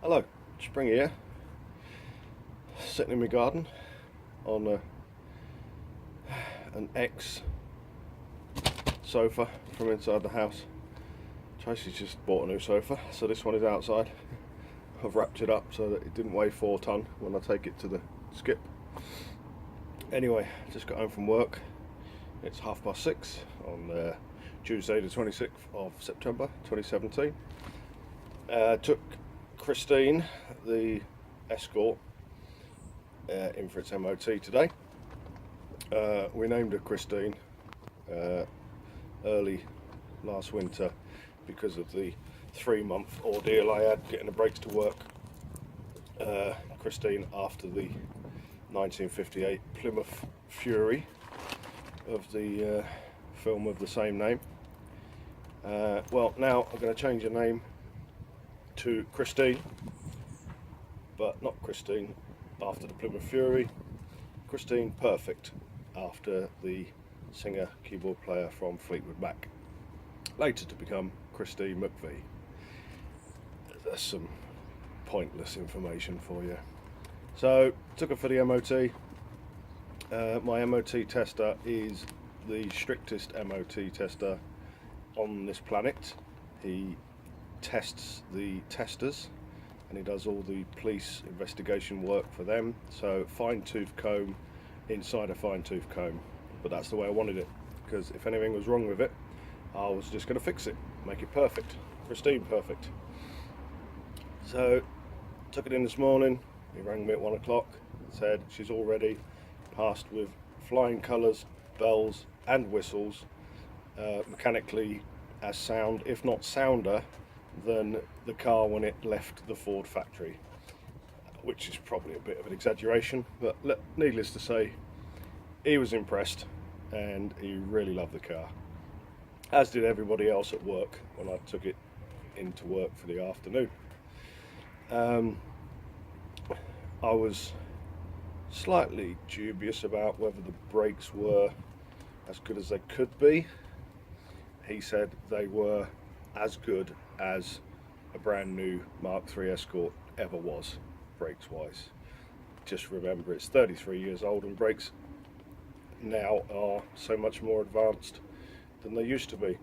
Hello, Spring here, sitting in my garden on an ex sofa from inside the house. Tracy's just bought a new sofa, so this one is outside. I've wrapped it up so that it didn't weigh 4 tonne when I take it to the skip. Anyway, just got home from work. It's 6:30 on Tuesday the 26th of September 2017. Took Christine, the escort, in for its MOT today. We named her Christine early last winter because of the 3-month ordeal I had getting the brakes to work. Christine after the 1958 Plymouth Fury of the film of the same name. Well, now I'm going to change her name to Christine, but not Christine after the Plymouth Fury. Christine Perfect after the singer keyboard player from Fleetwood Mac, later to become Christine Mk3. That's some pointless information for you. So took her for the MOT. My MOT tester is the strictest MOT tester on this planet. He tests the testers and he does all the police investigation work for them. So fine tooth comb inside a fine tooth comb, but that's the way I wanted it, because if anything was wrong with it, I was just going to fix it, make it perfect, Christine perfect. So took it in this morning. He rang me at 1 o'clock and said she's all ready, passed with flying colours, bells and whistles, mechanically as sound, if not sounder, than the car when it left the Ford factory, which is probably a bit of an exaggeration, but needless to say, he was impressed and he really loved the car, as did everybody else at work when I took it into work for the afternoon. I was slightly dubious about whether the brakes were as good as they could be. He said they were as good as a brand new Mk3 Escort ever was, brakes wise. Just remember, it's 33 years old and brakes now are so much more advanced than they used to be,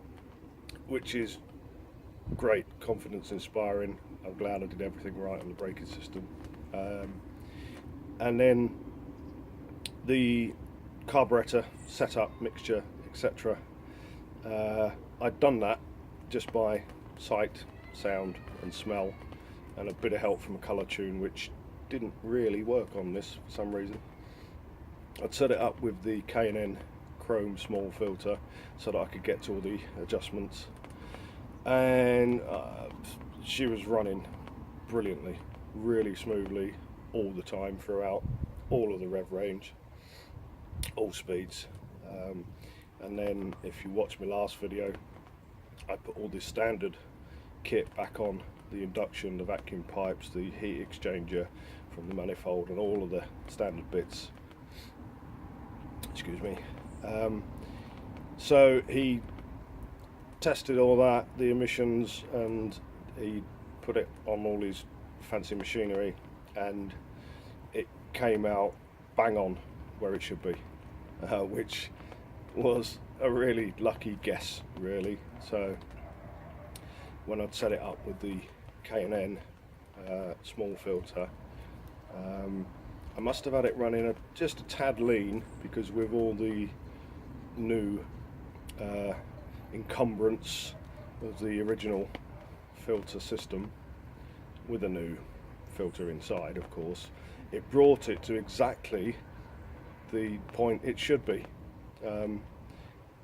which is great, confidence inspiring. I'm glad I did everything right on the braking system. And then the carburetor setup, mixture, etc. I'd done that just by sight, sound and smell, and a bit of help from a colour tune, which didn't really work on this for some reason. I'd set it up with the K&N chrome small filter so that I could get to all the adjustments, and she was running brilliantly, really smoothly all the time throughout all of the rev range, all speeds. And then if you watch my last video, I put all this standard kit back on, the induction, the vacuum pipes, the heat exchanger from the manifold and all of the standard bits. Excuse me. So he tested all that, the emissions, and he put it on all his fancy machinery, and it came out bang on where it should be, which was a really lucky guess, really. So when I'd set it up with the K&N small filter, I must have had it running just a tad lean, because with all the new encumbrance of the original filter system, with a new filter inside, of course, it brought it to exactly the point it should be.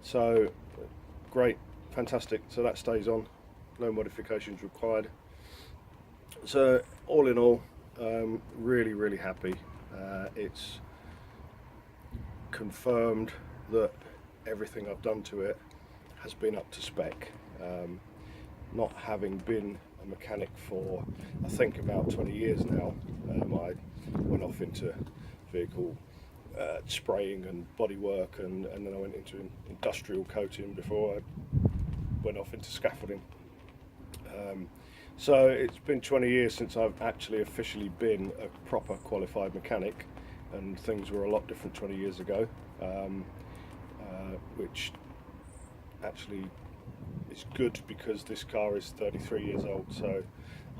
So great, fantastic. So that stays on, no modifications required. So all in all, really happy. It's confirmed that everything I've done to it has been up to spec. Not having been a mechanic for, I think, about 20 years now, I went off into vehicle spraying and bodywork, and then I went into industrial coating before I went off into scaffolding. So it's been 20 years since I've actually officially been a proper qualified mechanic, and things were a lot different 20 years ago, which actually is good because this car is 33 years old, so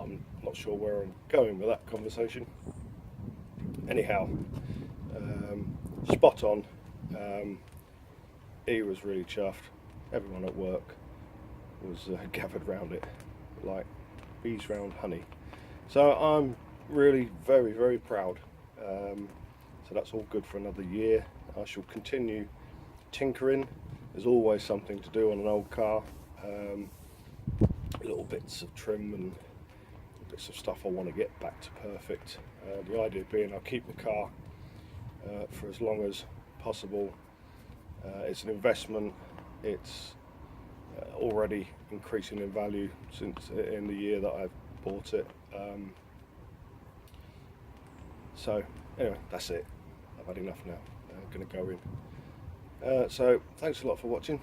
I'm not sure where I'm going with that conversation. Anyhow, spot on. He was really chuffed. Everyone at work was gathered round it like bees round honey. So I'm really very, very proud. So that's all good for another year. I shall continue tinkering. There's always something to do on an old car. Little bits of trim and bits of stuff I want to get back to perfect. The idea being I'll keep the car for as long as possible. It's an investment. It's already increasing in value since in the year that I've bought it. So anyway, that's it. I've had enough now. I'm going to go in. So thanks a lot for watching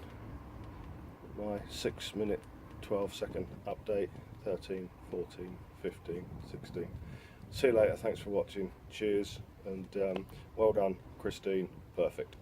my 6-minute 12-second update. 13, 14, 15, 16. See you later. Thanks for watching. Cheers, and well done, Christine. Perfect.